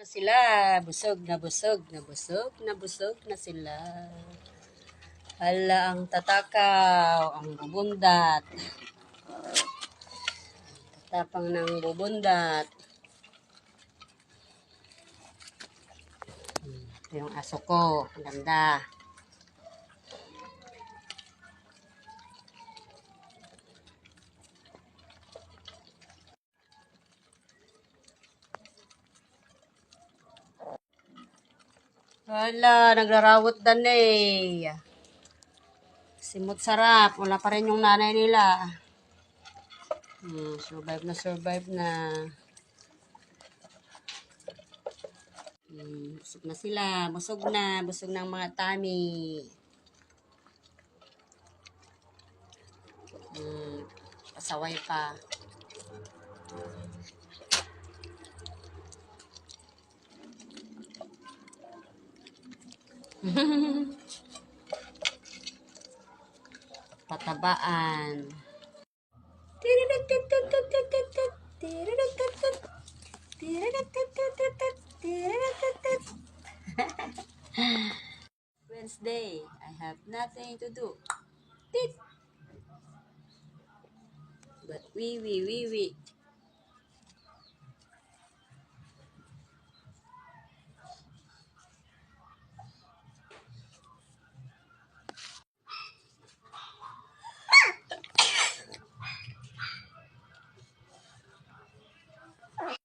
na sila. Busog na busog na busog na busog na sila. Hala, ang tatakaw, ang bubundat. Tapang ng bubundat. Ito yung aso ko. Ang ganda. Hala, nagrarawot dan eh. Simot sarap. Wala pa rin yung nanay nila. Survive na survive na. Busog na sila. Busog na. Busog ng mga tummy. Pasaway pa. Patabaan. Wednesday, I have nothing to do. But we.